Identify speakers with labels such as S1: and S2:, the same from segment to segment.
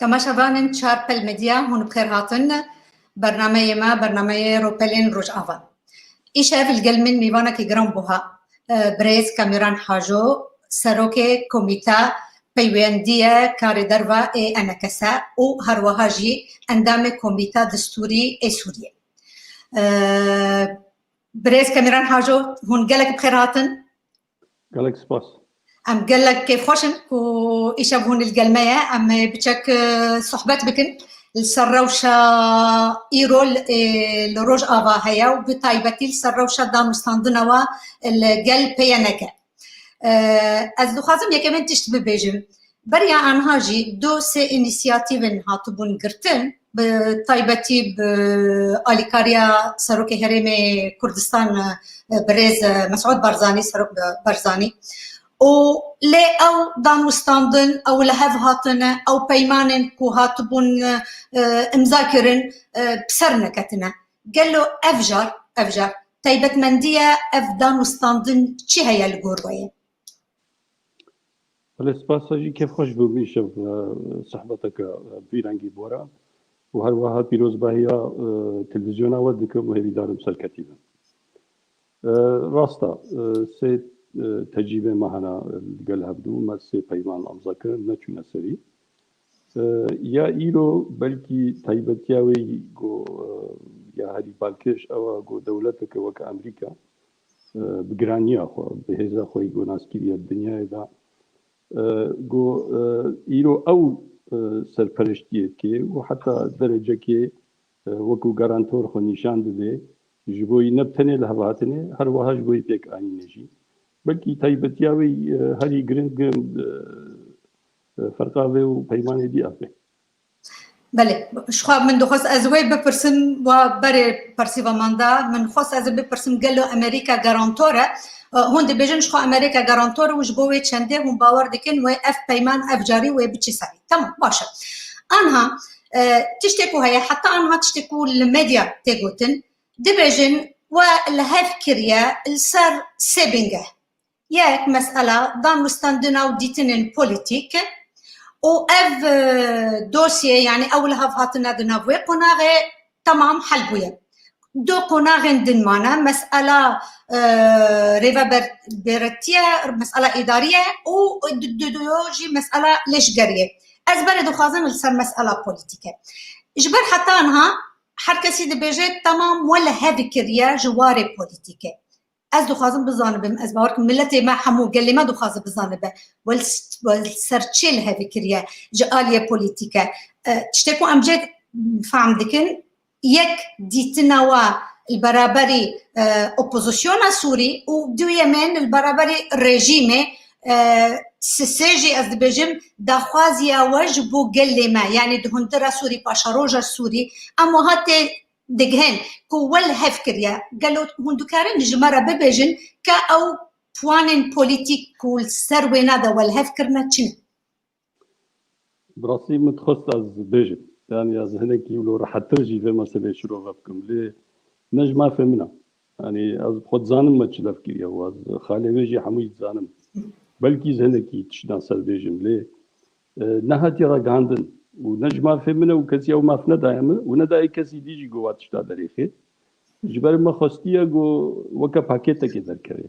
S1: تماشاوانên Çarpel Medya hûn bixêr hatin bernameyê me bernameyê Ropelên Rojava. Îşev li gel min mêvanekî giran bûha. Birêz Kamîran Hajo, serokê Komîta Peywendiya Karê Derva ê MKS û herwiha jî endamê Komîta Distûrî ê Sûriyê. Birêz Kamîran Hajo, hûn gelek bixêr hatin.
S2: Gelek spas.
S1: Em gelek kêfxweş in ku îşev hûn li gel me ye. Em ê biçek sohbet bikin li ser rewşa îro li Rojava heye û bi taybetî li ser rewşa danûstandina we li gel PNK. Ez dixwazim yekemîn tişt bibêjim. Beriya anha jî du sê înîsyatîvên hatibûn girtin bi taybetî bi alîkariya Serokê Herêmê Kurdistan Birêz Mesûd Barzanî, Serok Barzanî û lê ew danûstandin, ew li hev hatine, ew peymanên ku hatibûn imza kirin bi ser neketine. Gelo ev jar taybetmendiya ev danûstandin çi heye li gor we ye?
S2: Belê spas jî kêfxweş bû îşev sohbeteke bîrengî bora û her wiha pîrozbahiya televizyona we dikim û hêvîdarim serketî bin. Rasta sê tecrübe mahana gel hebdû me sê peyman amza kirin neçûne serî. Ya îro belkî taybetiya wê got ya herî balkêş ew got dewleteke weke Amerîka bi giraniya xwe bi hêza xwe got naskiriya dinyayê da got îro ew serpereştiyê dike û heta derecekê wekû garantor xwe nîşan dide ji bo ne tenê li hevatinê her wiha ji bo pêk anîne jî. Belkî taybetiya wê herî giring ferqa vê û peymanê dî ev be.
S1: Belê, ji min dixwast ez wê bipirsim wa berê persîva man da min xwast ez ê bipirsim gelo Amerîka garantor e. Hûn dibêjin ji xwe Amerîka garantor û ji bo wê çendê hûn bawer dikin wê ev peyman ev carî wê biçî serî. Tamam baş e. Anha tiştê ku heye heta anha tiştê ku li medya tê gotin dibêjin we li hev kiriye li ser sê bingeh. Yek mesela danûstandina û dîtinên polîtîk û ev dosyê yani ew li hev hatine di nav wê qonaxê temam hel bûye. Du qonaxên din mane mesela rêveberbertiye, mesela îdariye û du jî mesela leşgeriyê. Ez berê dixwazim li ser mesela polîtîk e. Ji ber heta anha her kesî dibêje temam we li hev kiriye ji warê polîtîk e. Ez dixwazim bizanibim, ez bawer kim milletê me hemû gelê me dixwaze bizanibe wel ser çê li hevî kiriye ji aliyê polîtîk e. Tiştê ku em cê fehm dikin yek dîtina we li beraberî opozisyona Sûrî û duyemên li beraberî rejîmê sisê jî ez dibêjim daxwaziya we ji bo gelê me yani di hundira Sûrî paşaroja Sûrî em wiha tê digihin ku we li hev kiriye. Gelo hûn dikarin ji me re bibêjin ka ew puanên polîtîk ku li ser wê ne de we li hev kirine çi ne?
S2: Bi rastî min dixwast ez bêjim yani ez hinekî wilo rehettir jî vê meselê şîrove bikim lê ne ji mafê min e. Yani ez xwe dizanim me çi lev kiriye û ez xalê wê jî hemûyî dizanim. Belkî ez hinekî tiştan ser bêjim lê ne hatiye ragihandin û ne ji mafê min e û kesî ew maf nedaye min û nedaye kesî dî jî got tişta derêxê. Ji ber me xwestiye got weke pakêtekê derkeve.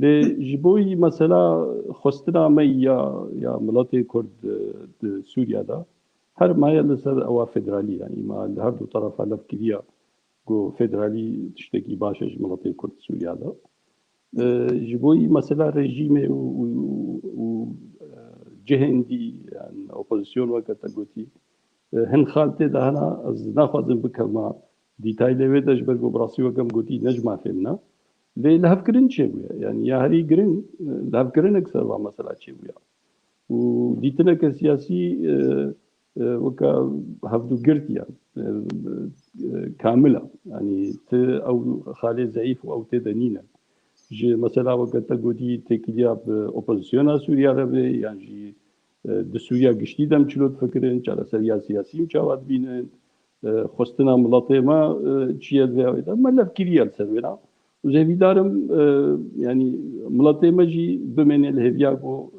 S2: Lê ji bo wî mesela xwestina me ya miletê Kurd di Sûriya da her maye li ser ewa federalî yani ma li her du tarafa lev kiriya got federalî tiştekî baş e ji miletê Kurd Sûriya da. Ji bo wî mesela rejîmê û cihên dî yani opozisyon weke te gotî hin xaltê de hene ez naxwazim bikevma dîtaylê wê de ji ber got bi rastî wekem gotî ne ji mafê min e. Lê li hevkirin çê bûye yani ya herî giring li hevkirinek serva mesela çê bûye û dîtineke siyasî weke hevdû girtiye kamil e yani ti ew xalê zeîf û ew tê de nîne. Ji mesela weke te gotî têkiliya bi opozisyona Sûriya re bê yan jî di Sûriya giştî dem çilot fikirin çareseriya siyasî im çawa dibînin xwestina miletê me çi ye vê awê de me lev kiriye li ser wê ne. Zêvîdarim yani miletê me jî bimêne li hêviya got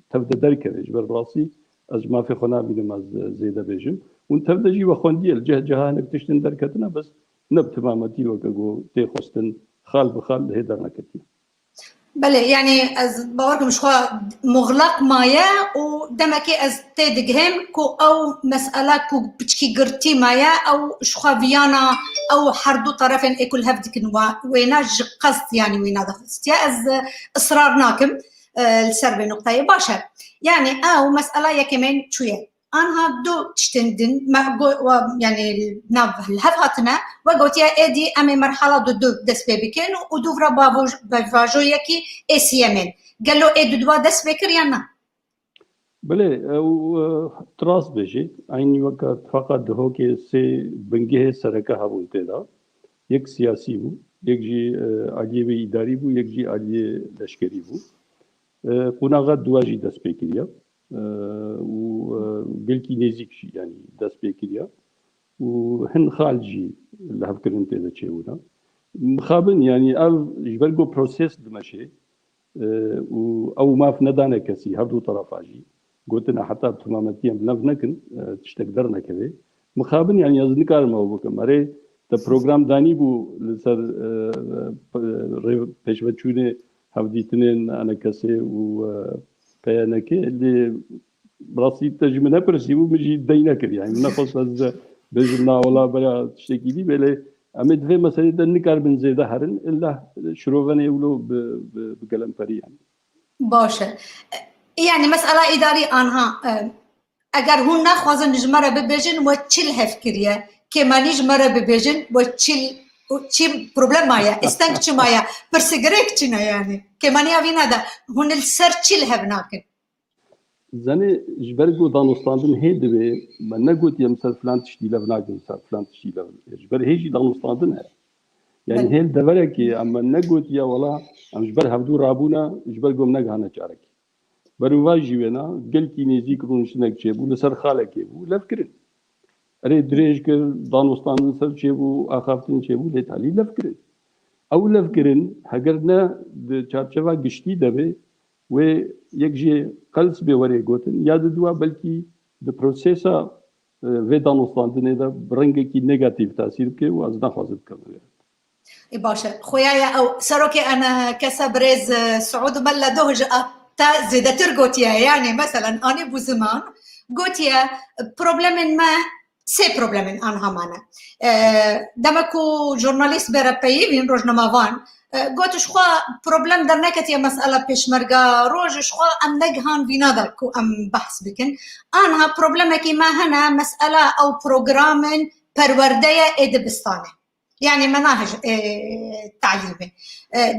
S2: tev de derkeve ji ber bi rastî از ما في خنا بينم از زيدا بيجم ونتبدجي وخوندي الجه جهانك تشتن دركتنا بس نبتمامتي وكجو تخستن خال بخال هيدر نكتي.
S1: بله يعني از باوركم شخوا مغلق مايا ودمكي از تدقهم كو او مسألة كو بتشكي قرتي مايا او شخوا فيانا او حردو طرفين اكل هفدك وينا قصد يعني وينا دخلت يا از اصرارناكم السربي نقطة باشا يعني او مسألة يا كمان شوية أنها دو تشتندن يعني ناف الهفاتنا وقلت يا إدي أمي مرحلة دو دس بيبكين ودوفرا بافاجو يكي إسيامين قال له إدو دوا دس بكر يانا
S2: بله او تراس بيجي عيني وقت فقط هو كي سي بنجه سركة هبون تدا يك سياسي بو يك جي عالية بإداري بو يك جي عالية لشكري بو قناغات دواجي دس بكريا وبلكي نزيك شي يعني دس بكريا وهن خالجي اللي هفكرن تدا تشيونا مخابن يعني او جبرجو بروسيس دمشي او ما في ندانا كسي هردو طرفاجي قلتنا حتى بتمامتيا بنفنكن تشتقدرنا كذا مخابن يعني از نكار ما هو كماري تا بروجرام داني بو لسر بيشوتشونه هفديتنين انا كسي و بيانكي اللي براسي تجمنا برسيبو مجي دينا كذا يعني نفس از بجنا ولا بلا تشتكي دي بلا أمد في مسألة النكار بن زيادة هرن إلا شروفنا يقولوا بكلام فري يعني.
S1: باشا يعني مسألة إداري أنها أجر هون نخوازن نجمرة ببيجن وتشيل هفكرية كمان نجمرة ببيجن وتشيل بروبلم مايا استنكش مايا برسجريكتنا يعني كمان يابين هذا هون السر تشيل هبناكن.
S2: زني جبرجو دانوستاندن هيد بي من نقول يا مثلا فلان تشتي لبناكن مثلا فلان تشتي لبن جبر هيجي دانوستاندن يعني هيل دبرك أما نقول يا والله أم جبر هبدو رابونا جبرجو نجهنا شارك برواجي ونا قلتي نزيك رونشنك شيبو لسر خالك يبو لفكرن أري دريج كر دانوستاندن سر شيبو أخافتن شيبو لتالي لفكرن أو لفكرن هجرنا چارچوا قشتي دبي و یک جه قلص به وری گوتن یاد دوا بلکی د پروسیسا و دانوستاندنه دا برنگه کی نگاتیو تاثیر که و از نخوازد کنه
S1: باشا خويايا او سروكي انا كسبريز سعود ملا دوج تا زيدتر قوتيا يعني مثلا انا بو زمان قوتيا بروبلم ما سي بروبلم انها معنا دمكو جورناليست برابي بين روجنا مافان قلت شخوا بروبلم در نكتيا مسألة بيشمرقا روج شخوا ام نجهان بينادا كو ام بحث بكن انها بروبلمكي ما هنا مسألة او بروغرامن پروردية ادبستانه يعني مناهج تعليمي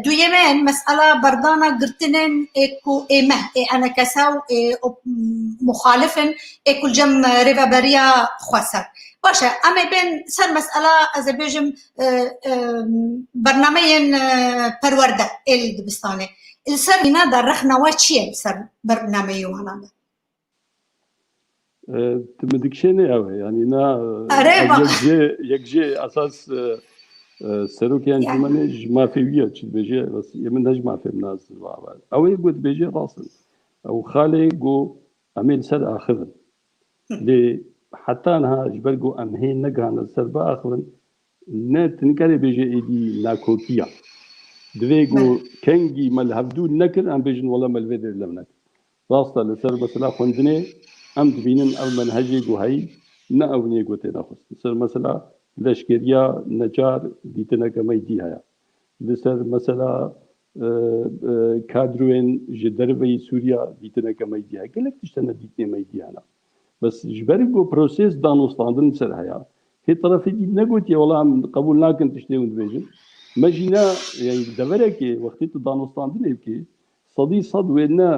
S1: دويمين مسألة بردانا قرتنين اكو ايمه انا كساو مخالفن اكو الجم ريفابريا خواسر باشا اما بين سر مسألة از بيجم برنامجين پرورده الدبستاني السر بنا در رخنا واتشيه السر برنامجي وانا
S2: تمدكشيني اوي يعني نا يكجي اساس سروك يعني جمانه ما في ويا تشي بيجي بس يمن نجم ما في الناس او يقول بيجي راسل او خالي جو اميل سر اخذ لي حتى انا جبرجو ام هي نغان السر اخذ نت نكري بيجي ايدي ناكوكيا دويغو كنجي مال هبدو نكر ام بيجن والله مال فيدر لمنك راسل السر بس لا خندني ام دبينن او منهجي جو هي نا اوني گوتي ناخذ سر مثلا لشکریا نجار دیتنا کمی دی هیا لسر مثلا کادروین جدربی سوریا دیتنا کمی دی هیا گلک تشتنا دیتنا می دی هنا بس جبرگو پروسیس دانوستاندن سر هیا هی طرفی دی نگوت یا والله قبول ناکن تشتیون بیجن مجینا يعني دبرك وقتی تو دانوستاندن هیکی صدی صد وینا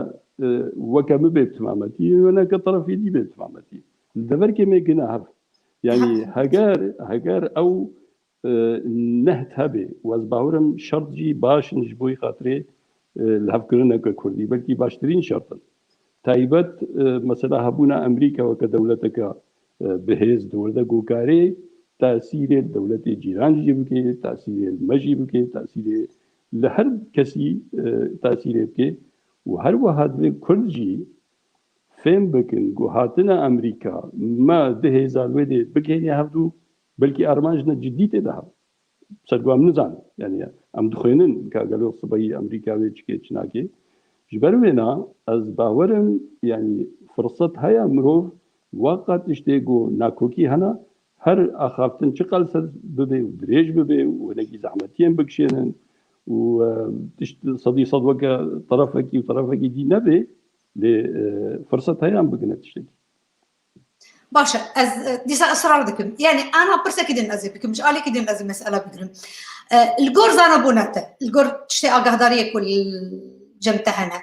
S2: وکم بیتمامتی ونا کطرفی دی بیتمامتی دبرك میکنه هف يعني هجار او نهت هبه واز باورم شرط جي باش نجبوي خاطري الهفكرنا ككردي بلكي باشترين شرطا تايبت مثلا هبونا امريكا وكدولتك بهز دولة جوكاري تأثير الدولة جيران جيبكي تأثير المجي بكي تأثير لهر كسي تأثير بكي وهر واحد كل جي فهم بكن جوهاتنا أمريكا ما ده زالودي بكيني هفدو بلكي أرمانجنا جديد ده سرقام نزان يعني أم دخينن كقالوا صبي أمريكا ويجكي شناكي جبروينا از باورم يعني فرصة هيا مروف وقت اشتيقو ناكوكي هنا هر أخافتن شقل سد ببي ودريج ببي ونجي زحمتين بكشينن وصدي صدوك طرفك وطرفك دي نبي لفرصة هيا بقنا تشتكي
S1: باشا از ديسا اسرار دكم يعني انا برسا كدين ازي بكم مش قالي كدين ازي مساله بكم الجور زانا بوناته الجور تشتي اقهداريه كل جمتهنا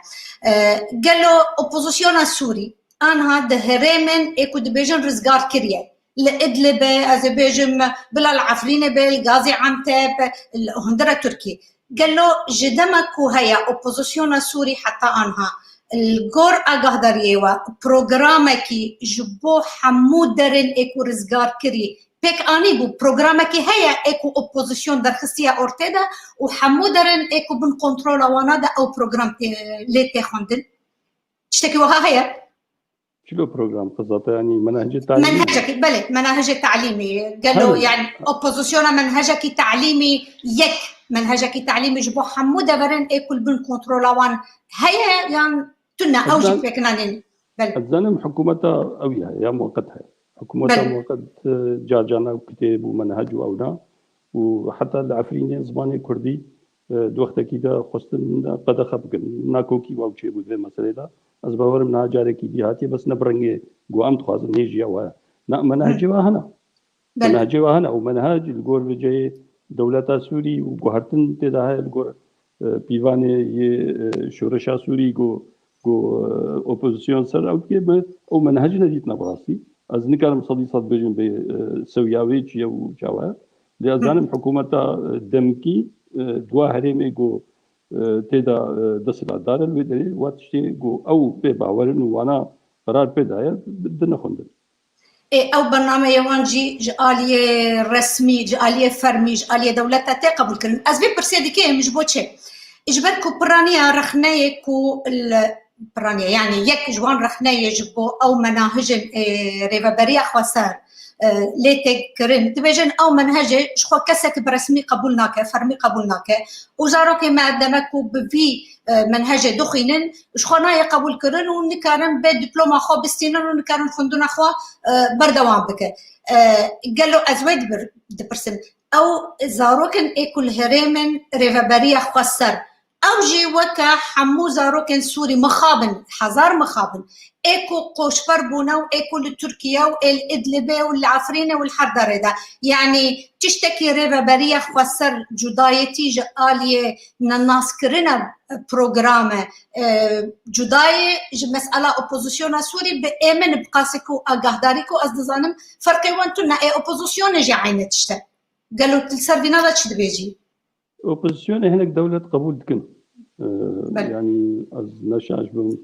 S1: قال له اوبوزيسيون السوري انا هذا هرمن اكو دبيجن رزقار كريه لادلب اذربيجان بلا العفرينه بالغازي عنتب الهندره تركي قال له جدمك وهي اوبوزيسيون السوري حتى انها الجور اقهداريه وبروغرامكي جبو حمود درن اكو رزقار كري بيك اني بو بروغرامكي هي اكو اوبوزيسيون درخسيه اورتيدا وحمود درن اكو بن كنترول وانادا او بروغرام ليتي خوندن تشتكي وها هي
S2: شنو بروغرام قصته يعني منهج التعليمي
S1: منهجك بلى منهج التعليمي قالوا يعني اوبوزيسيون منهجك تعليمي يك منهجك تعليمي جبو حمود درن اكو بن كنترول وان هي يعني تنا اوجب بكنانين بل
S2: الزنم حكومتها قوية يا مؤقتها حكومتها مؤقت جاجانا وكتاب ومنهج وأونا وحتى العفريني زماني كردي دوقت كده خصن قد خبقن ناكوكي واوشي بوذي مسألة دا از باور منها جاركي دي هاتي بس نبرنجي قوام تخواز نيجي وها نا منهج واهنا منهج واهنا ومنهج الجور بجي دولة سوري وقهرتن تداها الجور بيواني شورشا سوري جو اوبوزيسيون سر او كي او منهجنا ديتنا براسي از نكرم صدي صد بجن بسوياوي تشي او جوا لازم حكومتها دمكي دوا هرمي جو تدا دسلا دار الودري واتشي جو او بباورن وانا قرار بدايه بدنا خندل
S1: او برنامج يوانجي جاليه رسمي جاليه فرمي جاليه دولتها تقبل كن ازبي برسيدي كي مش بوتشي اجبركو برانيا رخنايكو برانيا يعني يك جوان رخنايا جبو او مناهج ريفابريا خوسار ليتك كرن تبجن او منهج شخو كسك برسمي قبولناك فرمي قبولناك وزاروك ما قدمكو بفي منهج دخينن شخونا قبول كرن ونكارن بدبلوم خو بستينن ونكارن خندون خو بردوام بك قال له ازويد برسم او زاروكن اكل هرمن ريفابريا خوسر او جي وكا حمو زاروكن سوري مخابن حزار مخابن ايكو قوشفر بونا وايكو لتركيا والادلبه والعفرينه والحردره ده يعني تشتكي ريفابريا خوسر جدايتي جاليه الناس كرنا بروغرام جداي مساله اوبوزيسيون سوري بامن بقاسكو اقهداريكو ازدزانم فرقي وانتنا اي اوبوزيسيون جي عينه تشتا قالوا تلسربينا لا تشد بيجي
S2: اوبوزيسيون هناك دولة قبول دكن يعني از نشاش بهم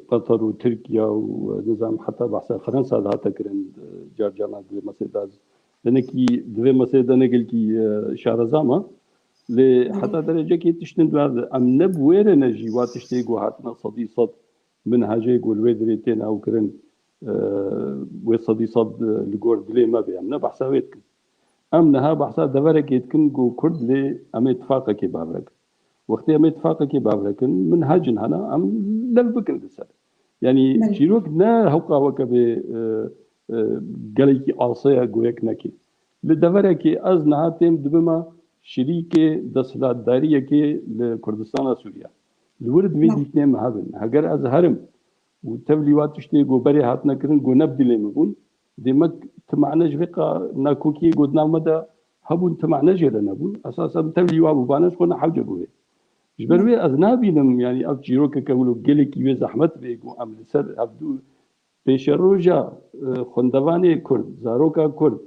S2: قطر وتركيا ونظام حتى بحث فرنسا ده تكرن جارجانا دو مسيداز لنكي دو مسيدا نقلكي شارزاما لحتى درجة كي تشتند ام نبوير نجي واتشتيقو هاتنا صديصات منهاجيق والويدريتين او كرن وصديصات لقور بلي ما بي ام نبحثا ويتكن ام نها بحثا دورك يتكن جو كرد لي ام اتفاقا كي بابرك وقت ام اتفاقا كي بابركن منهاجن هنا ام لبكن دسر يعني شيروك نا هوقا وكا بي قليكي عاصية قويك نكي لدورك از نها تيم دبما شريكي دسلات دارية كي لكردستان سوريا الورد في ديتنين مهابن هاگر از هرم وتبليوات تشتي جو بري هاتنا كرن جو نبدلي مبون ديمك تمعناش بقى ناكوكي قدنا مدى هبون تمعناش لنبون اساسا تبليوات بباناش كنا حوجة بوه جبروي اذنابينم يعني اف جيروكا كولو قليك يوي زحمت بيقو ام لسر عبدو بيشروجا خندواني كرد زاروكا كرد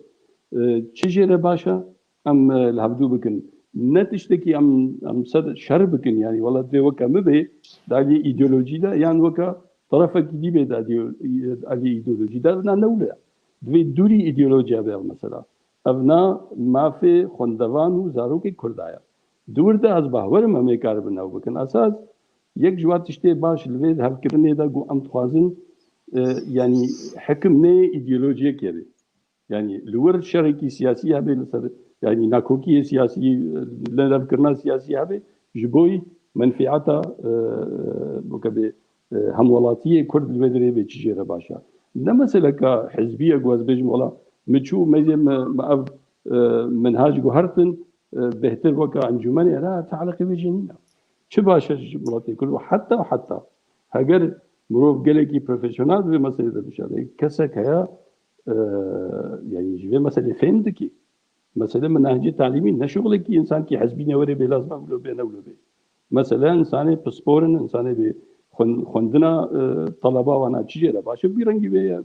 S2: چجير باشا ام الهبدو بكن نتشتكي ام صد شر بكن يعني والله دي وكا مبه دالي ايديولوجي دا يعني وكا طرفك دي بي دالي ايديولوجي دا نا نولا دوی دوری ایدئولوژیا به مثلا ابنا مافی خندوان و زاروکی کردایا دور ده از باور ممی کار بناو بکن اساس یەک جوات تشتێ باش لەوێ هەڵکردنێدا گو ئەم دخوازن يعني حكم نێ ئیدئۆلۆژیەکێ بێ يعني لور شركي سياسي هبه يعني ناكوكي سياسي لنفكرنا سياسي هبه جبوي منفعتا بكبه هم ولاتيه كرد البدري بتشجيره باشا انما سلكا حزبيه جواز بيجم ولا متشو مزي ما منهاج جوهرتن بهتر وكا انجمن لا تعلق بجنينا شو باشا مراتي كل وحتى هاجر مروف قالكي بروفيشنال بمساله بشاري كسك هيا يعني جبه مسألة فهمتكي مسألة منهجية تعليمي نشغلك إنسان كي حزبين وري بلازم أولو بين أولو بين مثلا إنسان بسبورن إنسان بخندنا طلبة وانا تجيرة باشا بيرنجي بيا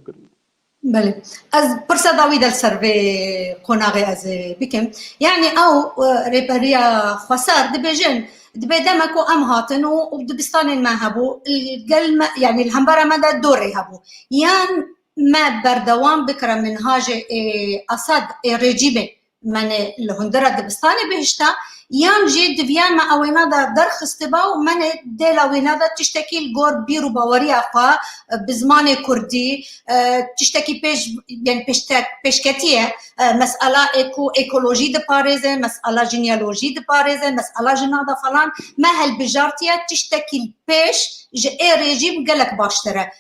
S1: بله از پرسه داوید السروی قناغی از بکم يعني او ريبريا خسار دبجن دبدمكو ام هاتن ودبستان ما هبو القلم يعني الهمبره مدى دوري هبو يان ما بردوام بكره منهاج اسد رجيمه من الهندره دبستاني بهشتا يان جي دفيان ما اوينا دا درخ استباو من ديلا وينا دا تشتكي الجور بيرو باوريا خوا بزمان كردي تشتكي بيش يعني بيشكتيه مسألة ايكولوجي دي باريزه مسألة جينيالوجي دي باريزه مسألة جنادا فلان ما هالبجارتيه تشتكي البيش جي ريجيم قالك باشتره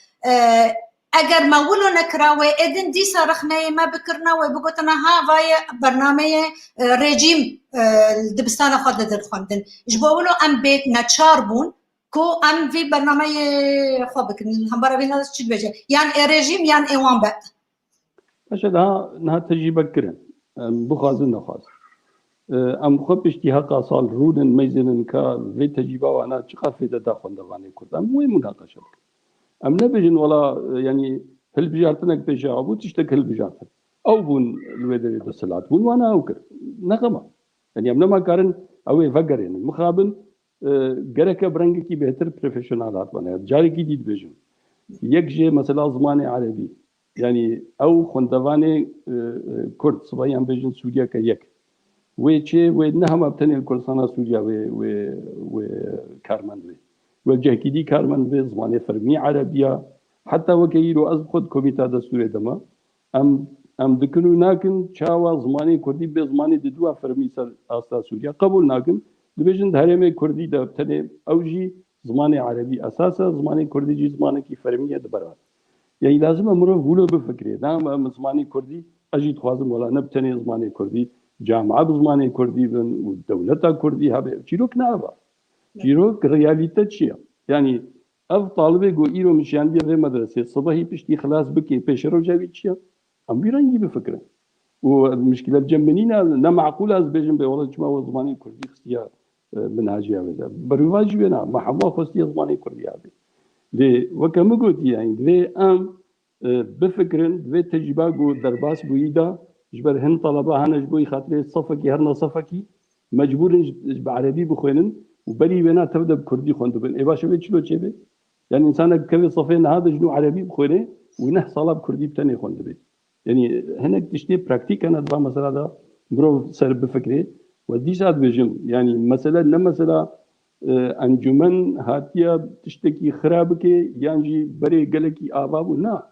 S1: اگر ما ولو نكراوي ادن دي صرخنا ما بكرنا وبقولنا ها فاي برنامج ريجيم دبستان خد درخوندن جبولو ام بيت نتشاربون كو ام في برنامج خبك الهمبره بينا تشد بجه يعني ريجيم يعني ايوان بقى
S2: اشد ها تجربه كرن بخازن نخاز ام خب اشتهاق صال رودن ميزنن كا في تجربه وانا تشقف دا خوندواني كرد ام مو مناقشه ام نبجن ولا يعني هل بجارتنك بجابو تشتك هل بجارتن او بون الويدري دسلات بون وانا اوكر نغمه يعني امنا ما كارن او فقرين مخابن جرك برنجكي بهتر بروفيشنالات وانا جاري كي ديد بجن يكجي مثلا زماني عربي يعني او خندواني كرد صبايان بجن سوريا كيك ويتشي وينها بتني الكردستان سوريا و كارمن والجهكيدي كارمن في زماني فرمي عربية حتى وكيلو أزخد كوميتا دستوري دما ام دكنو ناكن شاوا زماني كردي بزماني ددوا فرمي أستا سوريا قبول ناكن دبيجن دهرمي كردي دا بتني أوجي زماني عربي أساسا زماني كردي جي زماني كي فرمية دبرات يعني لازم أمره ولو بفكري دام زماني كردي أجي تخوازم ولا نبتني زماني كردي جامعة بزماني كردي بن ودولتا كردي هابي چيروك نابا چیروک ریالیته چیه؟ یعنی اف طالبه گو ایرو مشیان بیه و مدرسه صبحی پشتی خلاص بکی پیش رو جوی چیه؟ ام بیرنگی بفکره و مشکلات جنبنینا نمعقول از بيجن به والله جماعة زماني كردي خصيا منهاجي هذا برواج بينا محمد خصيا زماني كردي هذا لي وكما قلت يعني لي ام بفكرن لي تجربه جو درباس بويدا جبر هن طلبه هنا جبوي خاطر صفكي هرنا صفكي مجبور بعربي بخوينن وبري بنا تبدا بكردي خوندبن اي باش بيت شلو تشبي يعني انسان كوي صفين هذا جنو عربي بخوينه وينه صلاب كردي بتاني خوندبن يعني هناك تشتي براكتيك انا دابا مثلا دا برو سر بفكري ودي ساعات بجم يعني مثلا لما مثلا انجمن هاتيا تشتكي خرابك يعني بري قالكي اباب نا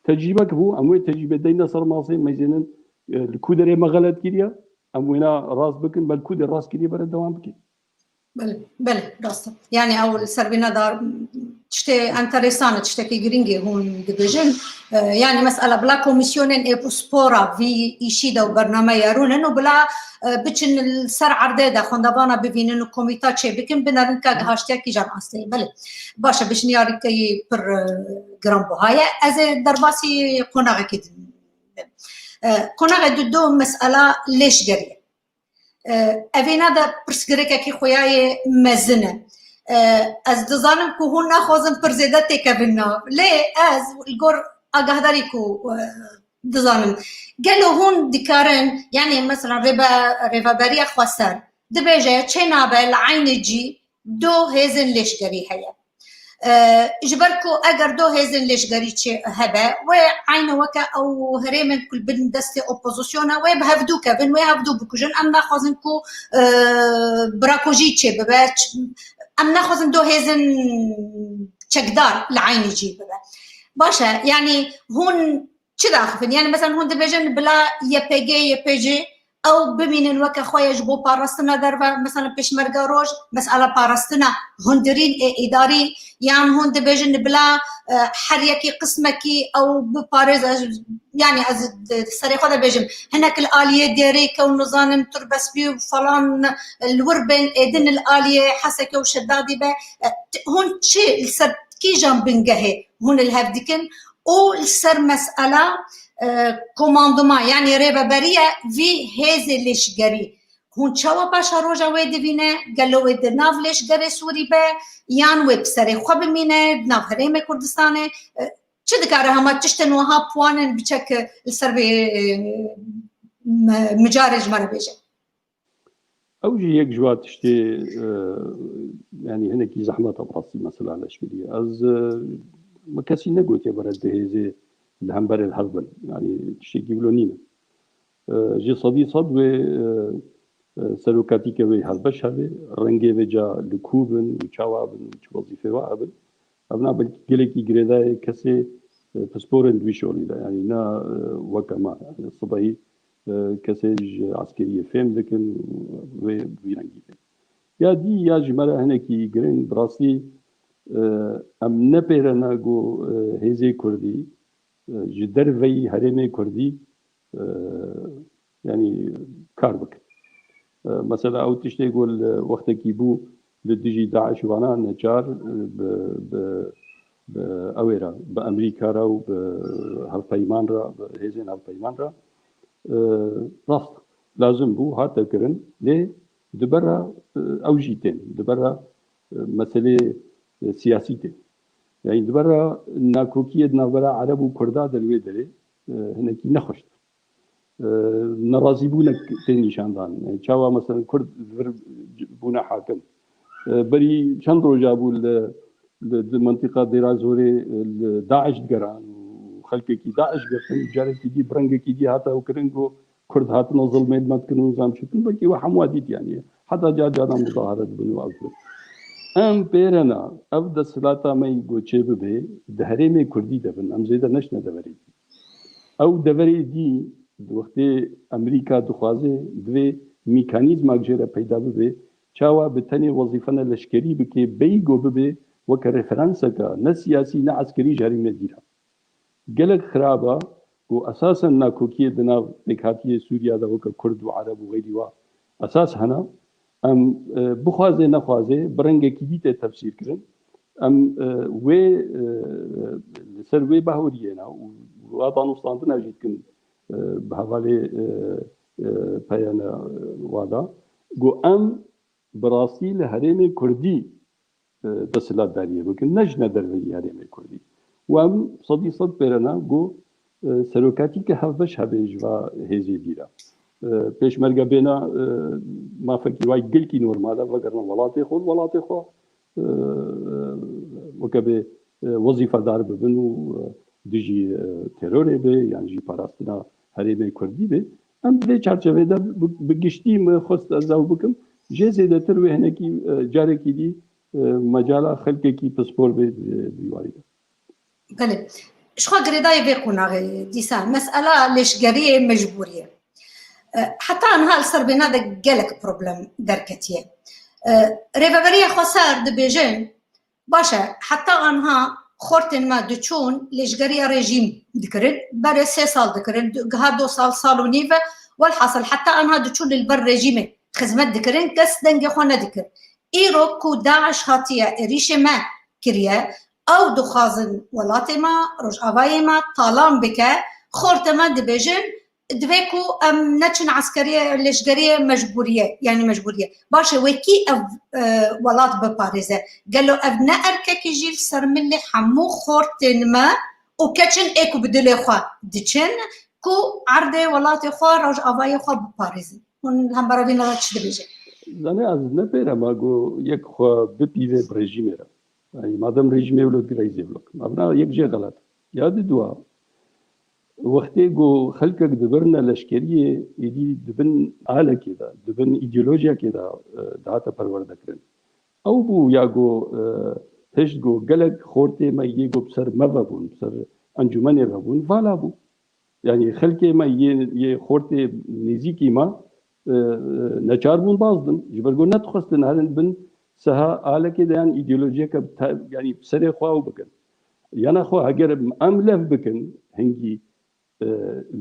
S2: تجربك هو اموي تجربه دينا صار ماصي ميزنن الكودري ما غلط كيريا اموينا راس بكن بل كودر راس كيريا بر دوام بكي
S1: بله راسته يعني اول سربينا دار تشتي انتريسان تشتكي جرينجي هون دبجن يعني مساله بلا كوميسيونين اي بوسبورا في ايشيدا وبرنامج يارون وبلا بتشن السر عرداده خوندبانا بفينن كوميتا تشي بكن بنرنكا هاشتيا كي جان اصلي بله باشا باش نياري كي بر جرامبو هاي از درباسي قناغه كده قناغه دو مساله ليش قريه اوینا دا پرسگرکه کی خویای مزنه از دزانم که هون نخوازم پرزیده تیکه بنا لی از الگور آگهداری که دزانم گلو هون دکارن یعنی مثلا ریوابری خواسر دبیجه چه نابل عین جی دو هزن لیشگری هیا جبركو اگر دو هزن ليشغري تشي هبه وعين وكا او هريمن كل بن دستي اوبوزيسيون ويبهفدو كابن ويهفدو بكوجن ام ناخذنكو براكوجي تشي ببات ام ناخذ دو هيزن تشكدار العين يجيب باشا يعني هون چرا يعني مثلا هون دبيجن بلا يبيجي او بمين وكا خويا جبو باراستنا دربا مثلا بيشمرقا روج مسألة باراستنا هندرين إداري يعني هون دبيجن بلا حريكي قسمكي او بباريز يعني از سري خدا بيجم هناك الآلية ديريكا ونظام تربس بي وفلان الوربن ايدن الآلية حسكي وشدادي با هون شيء السر كي جام بنجهي هون الهفدكن او السر مسألة كوماندوما يعني ريبا بريا في هذه ليشجري هون شوا باشا روجا ويد فينا قالوا ويد ناف ليشجري سوري با يان ويب سري خوب مينا ناف هريم كردستانه چه دكاره هما تشتن وها بوانن بچك السر مجارج مره بيجه
S2: اوجي يك جوات تشتي يعني هناك زحمه براسي مثلا على شويه از ما كاسي نقول يا برد هذه الهمبر الحربن يعني تشي قبلونينا جي صدي صد و سلوكاتي كوي حربش هذه رنگي وجا لكوبن وچاوابن وظيفه وابن ابنا بلكي غريدا كسي باسبورن دويشولي يعني نا وكما صباحي كسي عسكريه فهم لكن ويرنگي يا دي يا جماعه هناكي جرين براسي ام نپیرنا گو هزي كردي جدر في هرمي كردي يعني كاربك مثلا او تشتي يقول وقت كيبو لدجي داعش وانا نجار بأويرا بأمريكا را وبهالبيمان را بهزين هالبيمان را راست لازم بو هاتا كرن لي دبرا اوجيتين دبرا مسألة سياسية يعني دبرا ناكوكية نابرا عرب وكردا دلوي دلي هناكي نخشت نرازي بونا تاني شاندان يعني شاوا مثلا كرد بونا حاكم بري شندرو جابوا المنطقة ديرازوري داعش قران وخلقي كي داعش قران جاري كي دي برنجي كي دي هاتا وكرنجو كرد هات نظل ميد ما تكنوا نظام شكل بكي وحمواديت يعني حتى جانا مظاهرات بنو أكبر ام بيرنا افضل سلاطة ما يقول به دهريمي كردي دبن ام زيدا نشنا دوري او دوري دي وقت امريكا دخوازه دوی ميكانيزم اجرا پیدا به چاوا بتني وظيفنا لشكري بكي بيجو به وك ريفرنس کا نه سياسي نه عسكري جاري مديره قلق خرابه واساسا ناكوكيه دنا بكاتيه سوريا دا وك كرد وعرب وغيري وا اساس هنا ام بخوازه نخوازه برنگه کی دیت تفسیر کرن ام و سر و باورينا وطن وسطنا جيتكن بحوالي بيانا وادا جو ام براسيل هرمي كردي تسلات داريه بكن نجنا دروي هرمي كردي وام صدي صد بيرنا جو سلوكاتي كهفش هبجوا هزي ديرا پێشمەرگە بێنە مافەکی وای گەلکی نۆرمالە وەگەرنە وڵاتی خۆ وڵاتی خۆ وەکە بێ وەزیفەدار ببن و دژی تێرۆرێ بێ یانجی پاراستنا هەرێمەی کوردی بێ ئەم لێ چارچەوێدا بگشتی خۆست ئەزاو بکەم ژێ زێدەتر وێ هەنێکی جارێکی دی مەجالا خەلکێکی پسپۆر بێ دیواریدا
S1: بله شخوا گرێدای بێ قوناغی دیسان مەسئەلا لێشگەریە مەجبوریە حتى انها السربينا ده جالك بروبلم دركتيه ريفابريا خسار دبيجن باشا حتى انها خورتن ما دچون ليشغريا ريجيم ذكرت بر 3 سال ذكرت هادو سال ونيفا والحاصل حتى انها دچون للبر ريجيم خدمت ذكرن كس دنج خونا ذكر ايرو كو داعش هاتيه ريشه ما كريا او دخازن ولاتما روج افايما طالام بك خورتما دبيجن دويكو ام نتشن عسكريه لشجريه مجبوريه يعني مجبوريه باشا وكي ولات بباريزه قالوا ابناء اركك جيل سرملي حمو خورتن ما وكتشن ايكو بدلي خوا دتشن كو عرضه ولات خوا روج افاي خوا بباريزه هم برادين راتش دبيجه
S2: زاني از نپیرا ماگو یک خوا بپیوه برژیمه يعني مادام رژیمه ولو درایزه ولو ابنا یک جه غلط یاد دوا وقتی گو خلقك دبرنا لشکریه ایدی دبن آله كده دبن ایدئولوژیا كده دهاتا پرورده کرن او بو یاگو هشت گو گلک خورتی ما یگو بسر مبابون بسر انجمن بابون والا بو yani خلکه ما یه خورتی نزیکی ما نچار بون بازدن جبرگو نتخستن هرن بن سها آلکی دیان ایدئولوژی که yani سر خواهو بکن یانا خو اگر ام لف بکن هنگی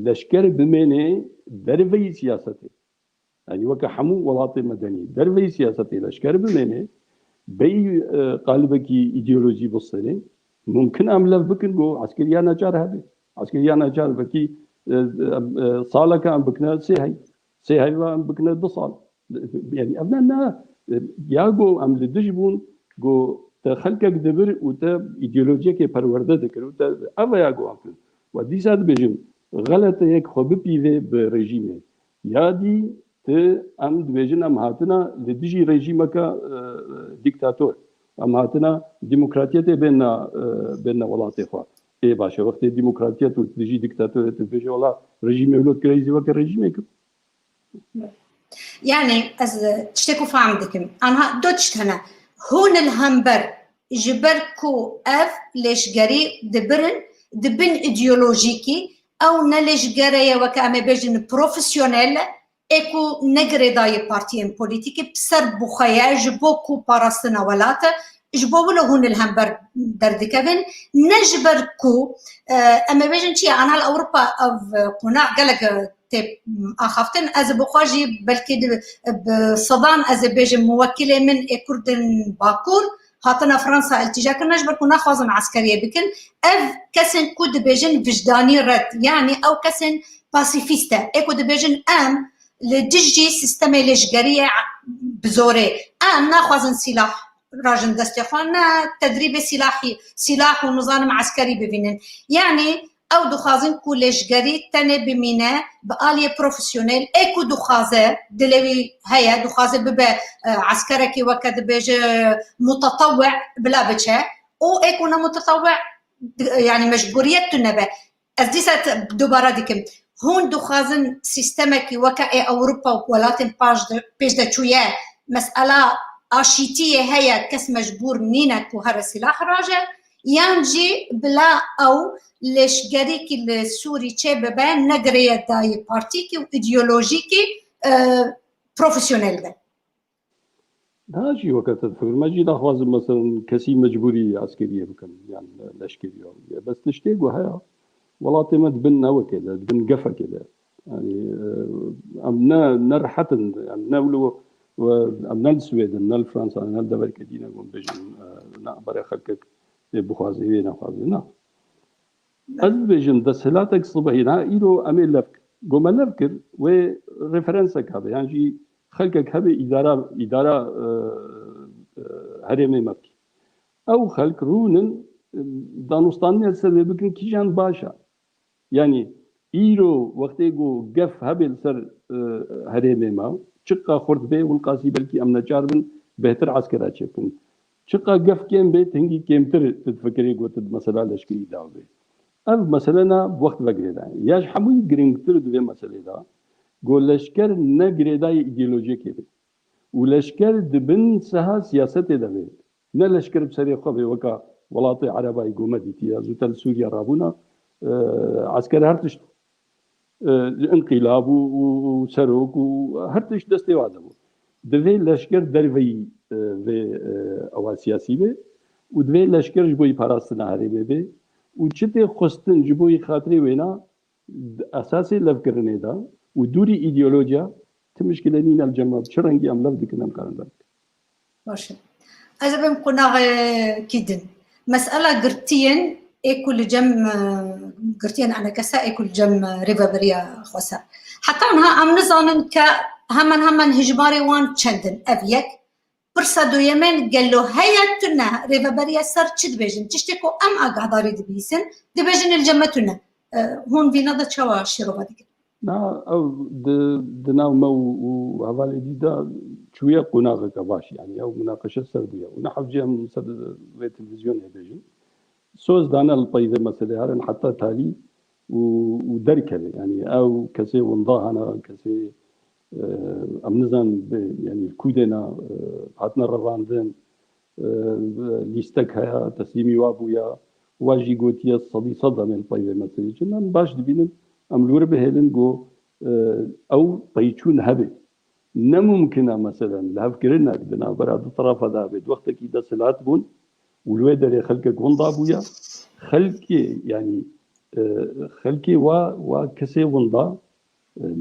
S2: لشکر بمینه دروی سیاستی yani وکه حمو ولات مدنی دروی سیاستی لشکر بمینه بی قالبکی ایدئولوژی بصره ممکن ام لف بکن گو عسکریان نچار هبه عسكريان نچار بكي صالة كان بكنا سي هاي وان بكنا 2 صال يعني ابنا ياغو ام لدجبون جو تخلقك دبر وتا ايديولوجيا كي پرورده دكر وتا ابا ياغو امكن ودي ساد بجم غلط هيك خو بيفي بريجيم يادي ت ام دبجن ام هاتنا لدجي ريجيمك ديكتاتور ام هاتنا ديمقراطيه بين ولاتي خوا اي باشا وقت الديمقراطيه تجي ديكتاتور تبجي والله رجيم يولد كريزي وك رجيمك
S1: يعني از تشتكوا فهمتكم انا دوتشت هنا هون الهمبر جبركو اف ليش جري دبن ايديولوجيكي او نليش جري وكامي بيجن بروفيسيونيل اكو نجري داي بارتيين بوليتيكي بسر بخيا جبوكو باراستنا ولاتا جبوبنا هون الهمبر دردكبن نجبركو اما بيجن شي انا الاوروبا اف قناع قالك تب اخفتن از بخاجي بلكي بصدان از بيجن موكله من كردن باكور هاتنا فرنسا التجا كنا نجبركو ناخذن عسكريه بكن اف كسن كود بيجن وجداني رد يعني او كسن باسيفيستا اكو بيجن ام لدجي سيستم لجريه بزوري ام ناخذن سلاح راجن دستخوانا تدريب سلاح ونظام عسكري ببينن يعني او دخازن كوليش جري تاني بمينا بآلية بروفيسيونيل ايكو دخازة دلوي هيا دخازة ببا عسكركي وكد بيجي متطوع بلا بتشا او ايكونا متطوع يعني مجبورية تنبا ازديسة دوبارا ديكم هون دخازن سيستمكي وكا اي اوروبا ولاتن بيج دا تشويا مسألة اشيتيه هيا كس مجبور نينا كوهر السلاح راجع يانجي بلا او لشجريكي السوري تشي ببان نقرية داي بارتيكي وايديولوجيكي بروفيسيونيل ده
S2: هاجي وقت الفكر ما جي داخواز مثلا كسي مجبوري عسكرية بكم يعني لشكرية بس نشتيقو هيا ولاتي ما تبن نوا كده تبن قفا كده يعني امنا نرحتن يعني نولو وامنا السويد امنا فرنسا امنا دبر كدينا قوم بجن نقبر خلقك بخوازي نخوازي از بجن دسهلاتك صبحينا إلو أمي لفك قوم لفكر وريفرنسك هذا يعني جي خلقك هذا إدارة هرمي مكي أو خلق رونن دانوستاني السبب بكن كيجان باشا يعني إيرو وقتي جو قف هبل سر هرمي ما شقة خرد بي والقاسي بلكي أمنا جاربن بهتر عسكرات شكن شقة قف كيم بيت هنجي كيمتر تتفكري قلت مثلا لشكري داو بي اف مثلا بوقت بقريدا ياش حموي جرينكتر دوی مسئله دا گو لشکر نه گریدای ایدئولوژیک بی و لشکر دبن سها سیاست دا بی نه لشکر بسری خواه وکا ولات عربای قومتی تیا زوتل سوريا رابونا عسكر هرتش انقلاب وسروك وهرتش دستي وادمو دوی لشکر دروی او سیاسی بی و دوی لشکر جبوی پاراستنا هری بی وچته خستن جبوی خاطری وینا اساسي لفكرني دا ودوري ايديولوجيا تمشكلنين الجماعه شرنجي ام لفدك نم كان
S1: ماشي اذا بنقنا كيدن مساله قرتين اكل جم قرتين انا كسا اكل جم ريفابريا خوسا حتى انها ام نظام ك همن هجماري وان تشندن ابيك برصدو يمن قال له هيا ريفابريا سر تشد بيجن تشتكو ام اقعداري دبيسن دبيجن الجمتنا هون في نظر شوا شيرو بدك
S2: نا او دنا مو وهذا دا شويه قناغه كباش يعني او مناقشه سرديه ونحف جهه من التلفزيون بيجن سوز دانا الطيبه مثلا هذا حتى تالي ودركله يعني او كسي ونضاهنا كسي امنزان يعني الكودنا هاتنا الرواندن لیستەک هەیە تەسلیمی وا بووە واژی گوتیە 100% من پەیوێ مەسەلەی من باش دبینن ئەم لورە بهێنن بۆ ئەو پەیچوون هەبێ نەممکنە مەسەلەن لە هەفکردنە بنابەر دوو تەرەفەدا بێت وەختێکی دەسەلات بوون و لێ دەرێ خەلکە گوڵدا بووە خەلکی ینی خەلکی وا کەسێ وڵدا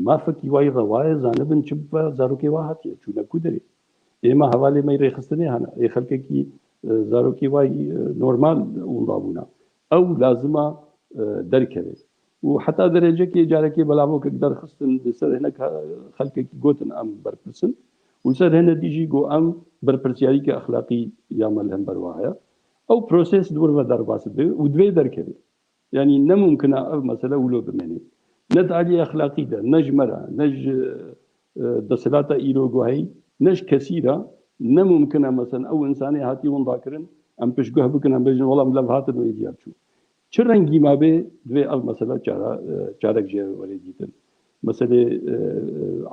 S2: مافەکی وای ڕەوایە زانبن چ بە زارۆکێ وا هاتیە چوونەکو دەرێ ئێمە هەواڵێ مەی ڕێخستنێ هەنا ئێ خەلکێکی زارۆکی وای نۆرمال وڵدا بوونا ئەو لازمە دەرکەوێت و حتا دەرەجەکی جارێکی بەلاوەکە دەرخستن لەسەر هێنە خەلکێکی گوتن ئەم بەرپرسن و سەر هێنە دیژی گۆ ئەم بەرپرسیاریکە ئەخلاقی یامە لەم بەروایە ئەو پرۆسس دوور بە دەرباست بێ و دوێ دەرکەوێت ینی نەممکنە ئەو مەسەلە ولۆ بمێنێت نە تعالی ئەخلاقیدا نەژ مەرە نەژ دەسەلاتە ئیرۆگوهایی نەش کەسیرە نەممکنە مەسەن ئەو ئینسانی هاتی وڵداکردن ئەم پشتگوه بکەن ئەم بێژن وەڵام لەم هاتن و دیار چوو چ ڕەنگی مابێ دوێ ئەو مەسەلە چارەک ژێ وەرێ دیتن مەسەلێ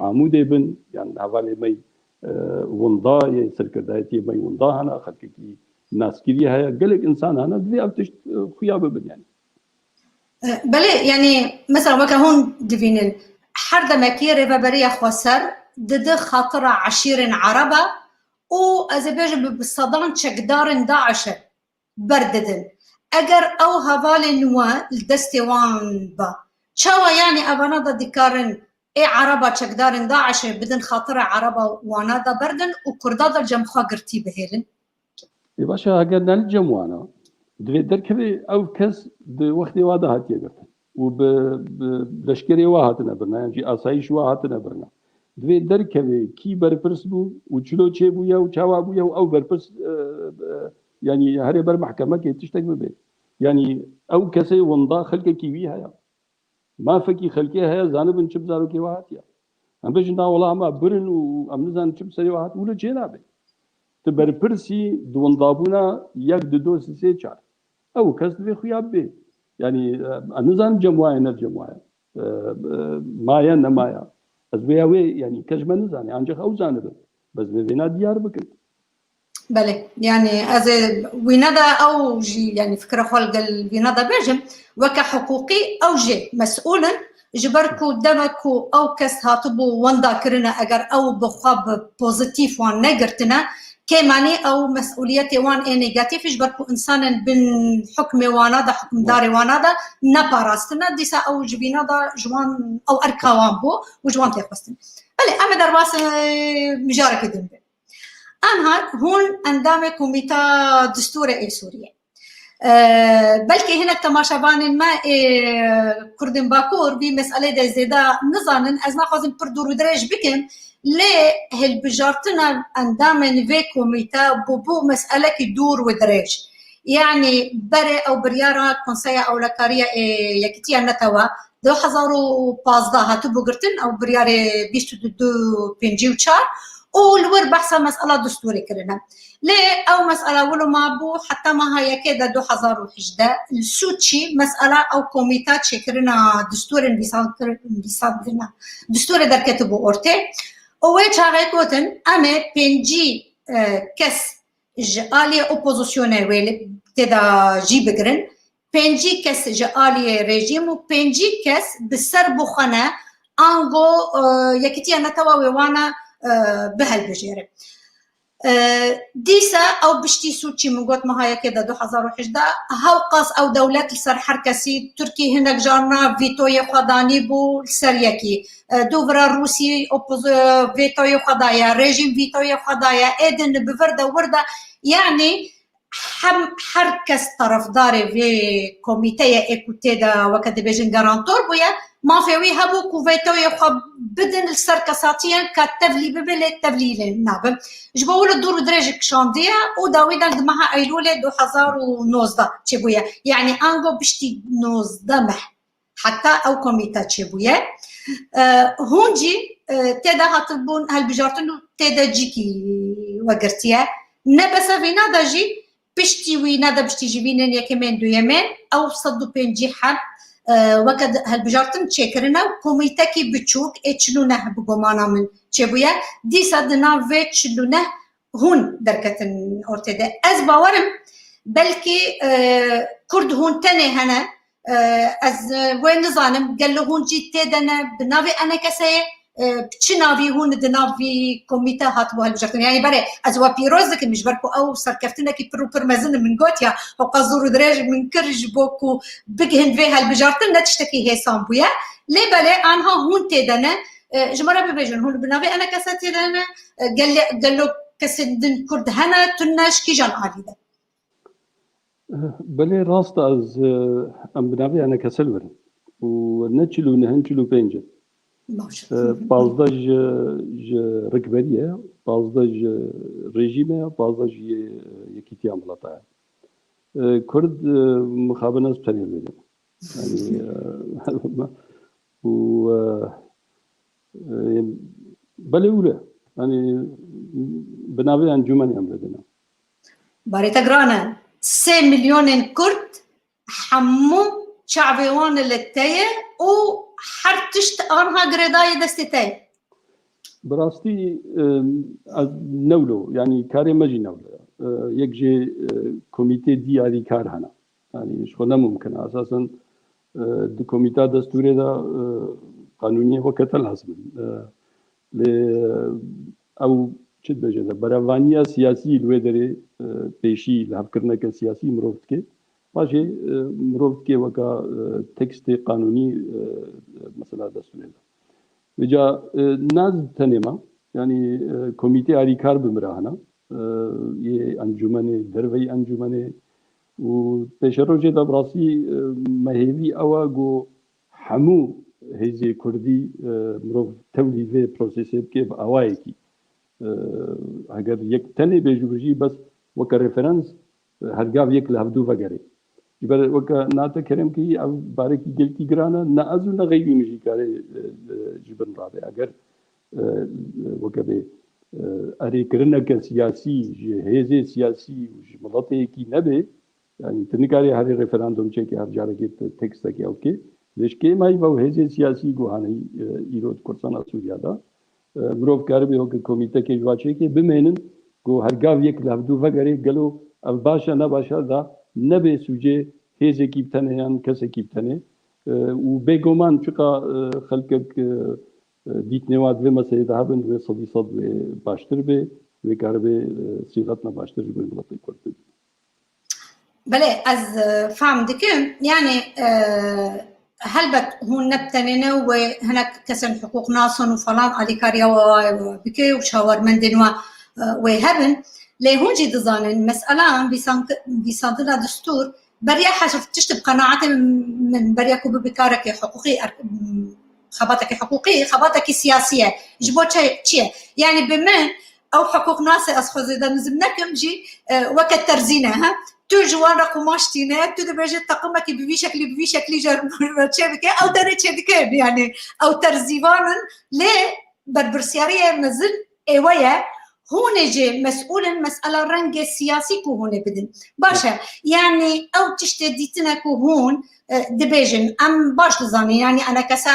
S2: عامودێ بن یان هەواڵێ مەی وڵدا یە سەرکردایەتی مەی وڵدا هەنا خەلکێکی ناسکیری هەیە گەلێک ئینسان هەنا دوێ ئەو تشت خویا ببن یانی
S1: بله يعني مثلا وكا هون دفينن حرد مكير ريفابريا خوسر ضد خاطر عشير عربة و أزبيج بالصدان تشكدار داعش برددن أجر أو هفال نوا الدستوان با شاوا يعني أبانا دا ديكارن إيه عربة تشكدار داعش بدن خاطر عربة وانا دا بردن وكردا دا الجمخوا قرتي بهيرن
S2: باشا أجر نال جموانا دوێ دەرکەوێ ئەو کەس وەختی وا داهاتیە گرتن و لەشکرێ وا هاتنە برنا یانجی ئاسایش وا هاتنە برنا دوێ دەرکەوێ کی بەرپرس بوو و چلۆ چێ بووە و چاوا بووە و ئەو بەرپرس ینی هەرێ بەر محکەمەکێ تشتێک ببێت ینی ئەو کەسەی وەندا خەلکێکی وی هەیە مافەکی خەلکێ هەیە زانبن چ بزارۆکێ وا هاتیە ئەم بێژن ناوەڵا ئەمە برن و ئەم نزان چ سەرێ وا هات و لە چێ نابێت بەرپرسی دووەندابوونا یەک دو سێ چار ئەو کەس دوێ خویا بێ ینی ئەنزان جەموایە نەرجەموایە مایە نەمایە ئەس بێ وێ ینی کەژمە نزانێ ئەنجەخ ئەو زانبن بەس بێنا دیار بکرد
S1: بله يعني از وينادا او جي يعني فكره خلق وينادا بيجم وك حقوقي او جي مسؤولا جبركو دمكو او كس هاتبو وندا كرنا اگر او بخواب بوزيتيف وان نيجرتنا كماني او مسؤوليتي وان اي نيجاتيف جبركو انسانا بن حكم وانا دا حكم داري وانا دا نباراستنا ديسا او جبينا دا جوان او اركاوان بو وجوان تيخوستن بله اما درواس مجارك دنبه أنها هون أندام كوميتا دستور إيه سوريا بلكي هنا تماشابان ما كردن باكور بمسألة دا زيدا نظانا أزما خوزن پردور ودريج بكم ليه هالبجارتنا أندام نفي كوميتا بو مسألة كي دور ودريج يعني بري أو بريارة كونسيا أو لكاريا يكتيا نتوا 2015 هاتبو قرتن أو بريارة 22 والور بحثها مسألة دستوري كرنا ليه أو مسألة ولو ما بو حتى ما هي كده 2011 السوتشي مسألة أو كوميتات شكرنا دستور انبساط دستور در كتبو أورتي وويش هايكوتن أما بينجي كس جالية أوبوزيسيوني ويلي تدا جي بقرن بينجي كس جالية ريجيم وبينجي كس بسر بخنا أنغو يكتيا نتوا ويوانا بهالبجيرة ديسا أو بشتي سوتشي من قوت ما هي كده 2011 هوقص أو دولات السر حركسي تركي هناك جارنا فيتو يخداني بو السريكي دوفرا الروسي فيتو يخدايا ريجيم فيتو يخدايا إيدن بفردة وردة يعني حركس طرفداري في كوميتية إيكوتي دا وكده بيجن جارانتور بويا ما في وي هبو كوفيتو يخب بدن السركساتيا كتبلي ببلي تبليل نابم جبول الدور درجك شانديا وداويدا دمها ايلوله 2019 تشبويا يعني انغو بشتي 19 حتى او كوميتا تشبويا هونجي تدا هتبون هالبجارتن تدا جيكي وقرتيا نبسا فينا داجي بشتي وينا دا بشتي جيبينن يا كمان دو يمين او صدو بينجي حد وكد هالبجارتن تشكرنا كوميتاكي بتشوك اتشلونه بقمانا من تشبويا دي صدنا في تشلونه هون دركتن أورتيدا أز باورم بلكي كرد هون تاني هنا از وين نظام قال له هون جيت تدنا بنافي انا كسي بتشنافي هون دنافي كوميتا هاتبو هالبجرتن يعني بري از وبيروزك مش بركو او سركفتنا كي برو برمزن من غوتيا وقزور درج من كرج بوكو بجهن في هالبجرتن تشتكي هي سامبويا لي بالي انها هون تدنا جمره ببيجن هون بنافي انا كسي تدنا قال له كسدن كرد هنا تناش كي جان عالي
S2: بله راست از ام بنابي انا كسلور ونچلو نهنچلو بينجن bazda ji rikberiye, bazda ji rejime, bazda ji yekîtiya milata ye. Kurd mixabin ez tenê verin. Yani belê wile. Yani binavê encûmenê em vedine.
S1: Barê te giran e 3 milyonên Kurd hemû çavê wan li te ye û her tişt anha girêdayê destê te ye.
S2: Bi rastî ez newlo yani karê me jî newlo ye. Yek jê komîtê diyarîkar hene. Yani ji xwe nemumkin e. Esasen di komîta destûrê de qanûniyê weke lazim in. Lê ew çi dibêje de berevaniya siyasî li wê derê pêşî li hevkirineke siyasî mirov dike. Paşê mirov dike weka tekstê qanûnî mesela destûrê de. Vêca naz tenê me yani komîtê alîkar bi mira hene yê encûmenê derveyî encûmenê û pêşerojê de bi rastî mehêvî ew e got hemû hêzê Kurdî mirov tewlî vê prosesê bike bi awayekî eger yek tenê bêjibûjî bes weke referans hergav yek li hevdû vegerê. Ji ber weke nate keremkî ev barekî gelkî giran e ne ez û ne xeywî min jî karê ji bin rabe. Eger weke bê erêkirineke siyasî ji hêzê siyasî û ji mileteyekî nebe yani tu nikarî herî referandum çekî her carekê tekstekê ew kê lê ji kêma ew hêzê siyasî got hanî îro di Kurdistana Sûriya de mirov karibe weke komîtekê ji waçekê bimênin got hergav yek li hevdû vegerê gelo ev baş e ne baş e da nebê sûcê hêzekî bi tenê yan kesekî bi tenê û bêguman çiqa xelkek dîtnêwa divê meselê de hebin divê sedî sed wê baştir bê wê karibe sîxetne baştir ji bo miletê Kurd bibîne.
S1: بله از فهم دكم يعني هلبت هون نبتننا وهناك كسن حقوق ناسن وفلان علي كاريا وبكي وشاور مندن وهبن لي هون جي دزانن مسألة بيصادلها دستور بريا حاجة تشتب قناعة من بريا كوب بكارك حقوقي خباتك حقوقي خباتك سياسية جبو تشي يعني بما او حقوق ناس اسخوزي دا نزمناكم جي وقت ترزينه ها تو جوان رقم ماشتينه تو دبجه تقمك ببي شكلي جر تشبكه او درجه يعني او ترزيفان لي بربرسياريه مزل ايويا هون جي مسؤول مسألة رنج سياسي كو هون بدن باشا يعني او تشتديتنا كو هون دبيجن ام باش تزاني يعني انا كسا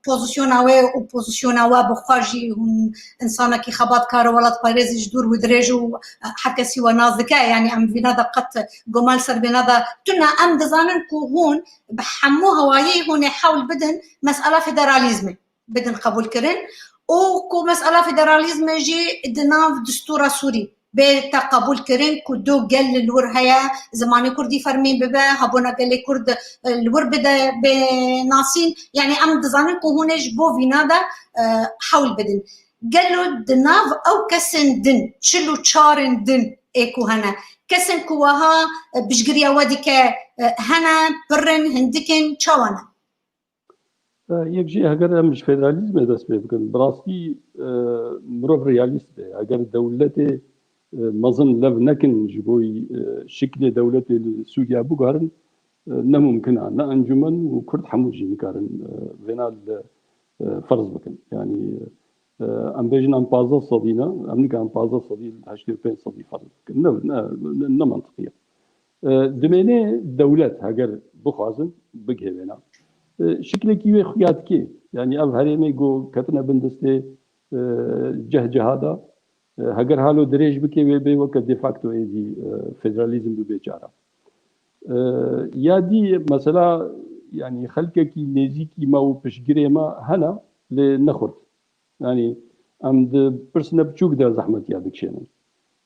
S1: بوزيشناوي و بوزيشناوا بخواجي هون انسانه كي خبات كار ولات باريز جدور ودريجو حكى سوى نازكا يعني ام فينا دقت جمال سر بينا تنا ام دزانن كو هون بحمو هوايي هون يحاول بدن مساله فيدراليزم بدن قبول كرن او كو مساله فيدراليزم جي دناف دستور سوري بتقبل كرين كدو قال الور هيا زماني كردي فرمين ببا هبونا قال لي كرد الور بدا بناسين يعني ام دزانن كو هونج بو فينادا حول بدن قالوا دناف او كسن دن شلو تشارن دن ايكو هنا كسن كوها بشقريا وديك هنا برن هندكن تشاوانا
S2: یک جی اگر هم فدرالیزم دست بکن براستی مرو ریالیست به اگر دولت مزن لب نکن جبوی شکل دولت سوریا بگارن نممکنه نه انجمن و کرد حموجی میکارن وینال فرض بکن يعني ام بيجن ام 15 صدينا ام نيك ام 15 صدي 85 صدي فرض بكن نه منطقيه دمينه دولت اگر بخوازن بگهوینا شکلکی و خیات کی يعني اف هرمي گو کتنه بندسته جهجهادا هەگەر هالۆ درێژ بکەوێ بێ وەکە دفاکتۆ ئێدی فێدرالیزم ببێ جارە یادی مەسەلا ینی خەلکێکی نێزیکی ما و پشتگرێمە هەنا لێ نەخورد ینی ئەم پرسنە بچووکدا زەحمەتیا بکشێنن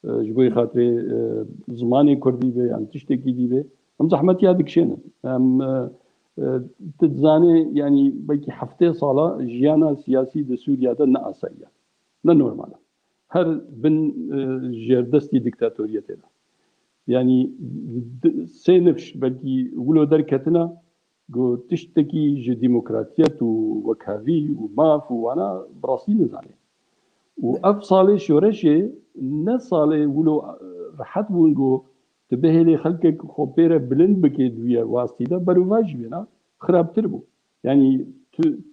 S2: ji bo xatirê zimanê Kurdî bê yan tiştekî dî bê em zehmetiya dikişênin em tu dizanê yanî belkî heftê sala jiyana siyasî di Sûriyada ne asayiye ne normal e her bin jêrdestî diktatoriyetê de yanî sê nifş belkî wilo derketina got tiştekî ji demokratiyet û wekhevî û maf û wana bi rastî nizanê و اف صالح شورشي نه صالح ولو راحت بونغو تبهلي خلقك خوبيره بلند بكيد ويا واسطه برواج بينا خراب تربو يعني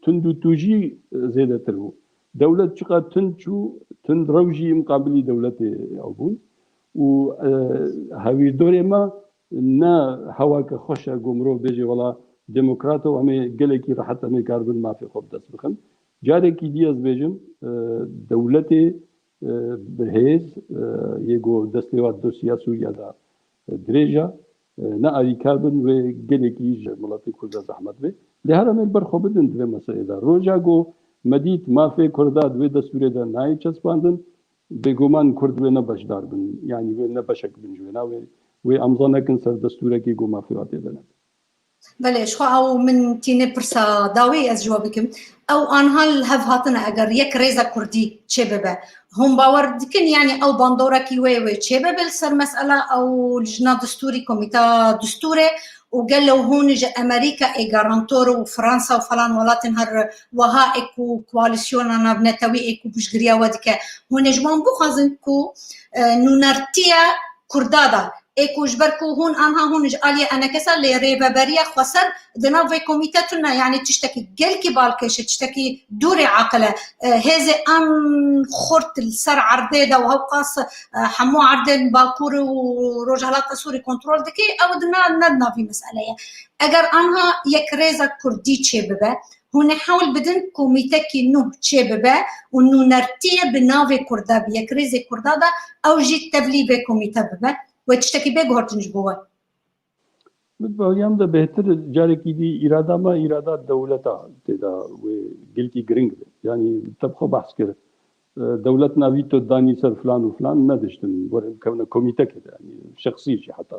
S2: تندو توجي زياده تربو دوله تشقى تنشو تند روجي مقابل دوله ابون و هاوي دورما نا هواك خوشه گمرو بيجي ولا ديمقراطو همي قالكي راحت همي كاربن ما في خود دست بخن جارێکی دیەز بێژم دەولەتێ بەهێز یەگۆ دەستێوات دۆسیا سووریادا درێژە نە ئاریکار بن وێ gelekî ji miletê Kurda zehmet bê lê her em ê berxwe bidin divê meselêda roja got medît mafê Kurda divê destûrê de nayê çespandin bêguman Kurd wê ne beşdar bin yanî wê ne beşek bin ji wê navê wê emza nekin ser destûrekî got mafê hatê de ne
S1: بله شخوا او من تینه پرسا داوی از جواب بکم او آنها الهف هاتنا اگر یک ریزا کردی چه ببه هم باور دکن یعنی او باندورا کی وی چه ببه سر مسئله او لجنه دستوری کمیته دستوره وقال له هون امريكا اي غارانتور وفرنسا وفلان ولاتن هر وها اكو كواليسيون انا بنتوي اكو بشغريا ودك هون جمان بو خازنكو نونرتيا كردادا اكو جبركو هون انها هون جاليه انا كسر لي ريبابريا خسر دنافي كوميتاتنا يعني تشتكي قلكي بالكش تشتكي دوري عقله هذا ان خرت السر عرديده وهو قاص حمو عردين بالكور وروجالات سوري كنترول دكي او دنا ندنا في مساله اگر انها يكريزا كردي تشببه هون حاول بدن كوميتاكي نو تشببه ونو نرتيه بنافي كردا بيكريزي كردادا او جيت تبليبه كوميتا وتشتكي بيه هورتنج بوا
S2: متباویام ده بهتر جارێکی دی ئیراداما ئیرادات دەولەتە تێدا گلکی گرنگ بێت ینی تەبخۆ بەحس کرد دەولەت ناوی تۆ دانی سەر فلان و فلان نەدەشتن کەونە کۆمیتەکێت ینی شخصیشی حتا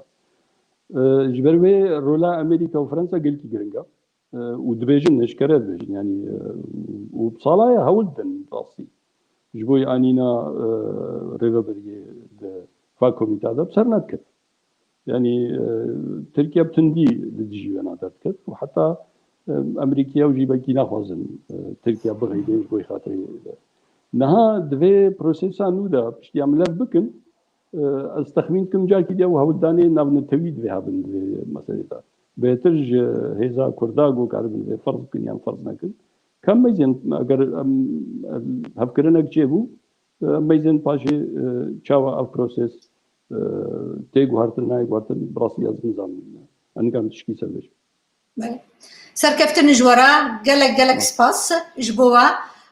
S2: ji ber wê rola Amerîka û Fransa gelkî giring e û dibêjin neşkere dibêjin yanî û salaya hewl din rastî ji bo anîna rêveberiyê de fa komîta de ser nedikir يعني تركيا بتندي للجي نادر كذا وحتى امريكا وجي بلكي ناخذن تركيا بغي ديش بوي خاطري نها دفي بروسيسا نودا باش يعمل بكن استخمينكم جاكي ديا وهوداني ناو نتويد بها بن مسألة بيترج هيزا كرداغو كاربن فرض كن يعني فرض نكن كم ميزن اگر هفكرنك جيبو ميزن باشي تشاوا اف بروسيس تيجو هارتن ناي هارتن براسي از نظام انكم تشكي سلبش
S1: سركفتن جورا قالك سباس جبوا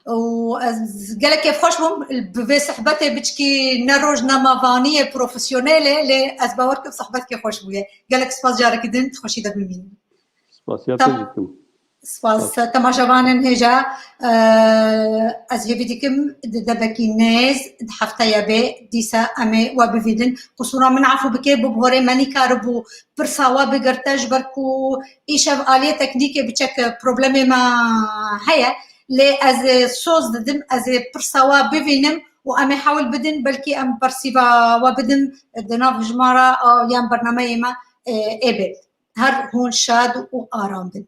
S1: وقالك كيف خوش بهم بفي صحبتي بتشكي نروج نمافانيه بروفيسيونيله لي ازباورك صحبتك خوش بويا قالك سباس جارك دنت خوشي دك بمين
S2: سباس يا تجيكم
S1: سپاس تماشاوانن هجا از هیویدیکم دبکی نیز هفته یابه دیسا امی و بفیدن قصورا من عفو بکی ببهره منی کاربو پرساوا بگرتش برکو ایشاف آلیه تکنیکی بچک پروبلمی ما هیا لی از سوز ددم از پرساوا بفینم و امی حاول بدن بلکی ام پرسیوا و بدن دناف جمارا یان برنامه ما ایبه هر هون شاد و آرام دن